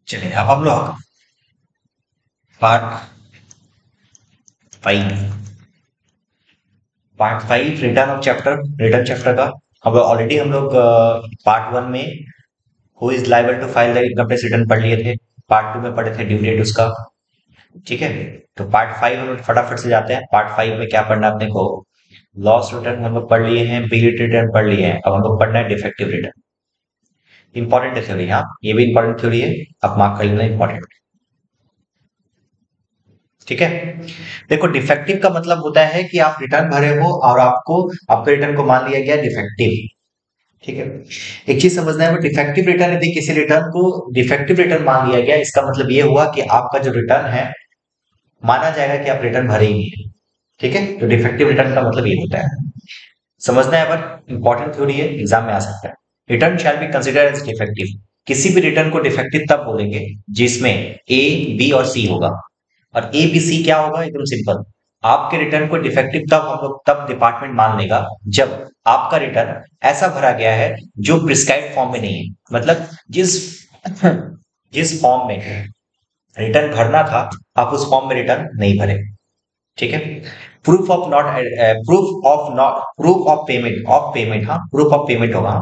चलिए अब हम लोग पार्ट 5 रिटर्न चैप्टर का हम लोग पार्ट 1 में who is liable to file the income tax return पढ़ लिए थे। पार्ट 2 में पढ़े थे ड्यू डेट उसका। ठीक है, तो पार्ट 5 हम लोग फटाफट से जाते हैं। पार्ट 5 में क्या पढ़ना है अपने को? लॉस रिटर्न हम लोग पढ़ लिए हैं, बिल रिटर्न पढ़ लिए हैं। अब हम लोग पढ़ना है डिफेक्टिव रिटर्न। इंपॉर्टेंट है थ्योरी, हाँ ये भी इंपॉर्टेंट थ्योरी है, आप मार्क कर लेना इंपॉर्टेंट। ठीक है, देखो डिफेक्टिव का मतलब होता है कि आप रिटर्न भरे हो और आपके रिटर्न को मान लिया गया डिफेक्टिव। ठीक है, एक चीज समझना है, डिफेक्टिव रिटर्न यदि किसी रिटर्न को डिफेक्टिव रिटर्न मान लिया गया, इसका मतलब ये हुआ कि आपका जो रिटर्न है माना जाएगा कि आप रिटर्न भरे ही नहीं है। ठीक है, तो डिफेक्टिव रिटर्न का मतलब ये होता है, समझना है। पर इंपॉर्टेंट थ्योरी है, एग्जाम में आ सकता है। Return shall be considered as defective. किसी भी रिटर्न को डिफेक्टिव तब बोलेंगे जिसमें ए, बी और सी होगा। और ए बी सी क्या होगा? एकदम सिंपल, आपके रिटर्न को डिफेक्टिव तब हम लोग तब डिपार्टमेंट मान लेगा जब आपका रिटर्न ऐसा भरा गया है जो प्रिस्क्राइब फॉर्म में नहीं है। मतलब जिस जिस फॉर्म में रिटर्न भरना था आप उस फॉर्म में रिटर्न नहीं भरे। ठीक है, प्रूफ ऑफ पेमेंट, हाँ प्रूफ ऑफ पेमेंट होगा।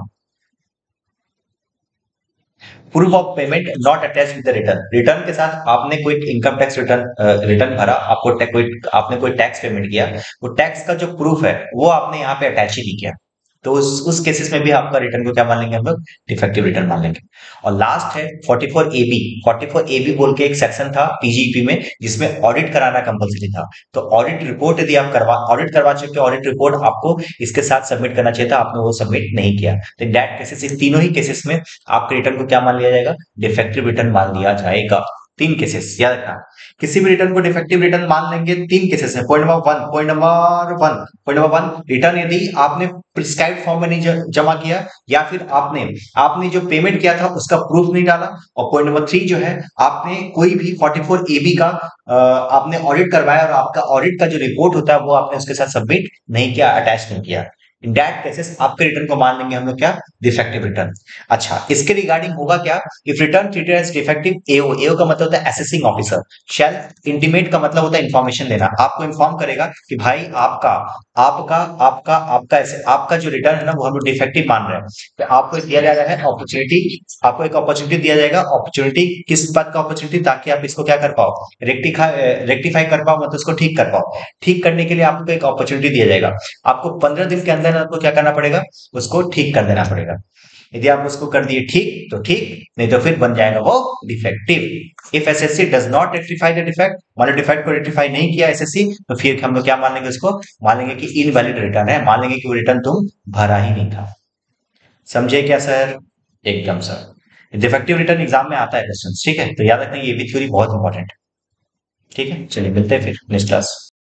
Proof of payment not attach with the return. Return के साथ आपने कोई इनकम टैक्स रिटर्न भरा, आपने कोई टैक्स पेमेंट किया, वो टैक्स का जो प्रूफ है वो आपने यहाँ पे अटैच ही नहीं किया, तो उस केसेस में भी आपका रिटर्न को क्या मान लेंगे हम लोग? डिफेक्टिव रिटर्न मान लेंगे। और लास्ट है 44 AB। 44 AB बोल के एक सेक्शन था पीजीपी में जिसमें ऑडिट कराना कंपलसरी था। तो ऑडिट रिपोर्ट यदि आप ऑडिट करवा चुके, ऑडिट रिपोर्ट आपको इसके साथ सबमिट करना चाहिए था, आपने वो सबमिट नहीं किया। तो इन दैट केसेस, इन तीनों ही केसेस में आपके रिटर्न को क्या मान लिया जाएगा? डिफेक्टिव रिटर्न मान लिया जाएगा। तीन केसेस याद रखना, किसी भी रिटर्न को डिफेक्टिव रिटर्न मान लेंगे तीन केसेस है। पॉइंट नंबर वन, रिटर्न यदि आपने प्रिस्क्राइब्ड फॉर्म में नहीं जमा किया, या फिर आपने जो पेमेंट किया था उसका प्रूफ नहीं डाला। और पॉइंट नंबर 3 जो है, आपने कोई भी 44 AB का आपने ऑडिट करवाया और आपका ऑडिट का जो रिपोर्ट होता है वो आपने उसके साथ सबमिट नहीं किया, अटैच नहीं किया। इन दैट केसेस आपके रिटर्न को मान लेंगे हम लोग क्या? Defective return. अच्छा, इसके रिगार्डिंग होगा क्या? If return treated as defective, AO का मतलब होता है असेसिंग ऑफिसर। शैल इंटीमेट का मतलब होता है इंफॉर्मेशन देना, आपको इन्फॉर्म करेगा कि भाई आपका आपका आपका आपका ऐसे आपका जो रिटर्न है ना वो हम लोग डिफेक्टिव मान रहे हैं। तो आपको दिया जा रहा है अपॉर्चुनिटी, आपको एक अपॉर्चुनिटी दिया जाएगा। अपॉर्चुनिटी किस बात का अपॉर्चुनिटी? ताकि आप इसको क्या कर पाओ? रेक्टिफाई कर पाओ, मतलब उसको ठीक कर पाओ। ठीक करने के लिए आपको एक अपॉर्चुनिटी दिया जाएगा। आपको 15 दिन के अंदर आपको क्या करना पड़ेगा? उसको ठीक कर देना पड़ेगा। यदि आप उसको कर दिए ठीक तो ठीक, नहीं तो फिर बन जाएगा वो defective. If SSC does not rectify the defect, मान लो डिफेक्ट को रेक्टिफाई नहीं किया एसएससी, तो फिर हम लोग क्या मान लेंगे? उसको मान लेंगे कि इनवैलिड रिटर्न है, मान लेंगे कि वो रिटर्न तुम भरा ही नहीं था। समझे क्या सर? एकदम सर, डिफेक्टिव रिटर्न एग्जाम में आता है क्वेश्चन। ठीक है, तो याद रखना ये भी थ्योरी बहुत इंपॉर्टेंट है। ठीक है, चलिए मिलते हैं फिर नेक्स्ट क्लास।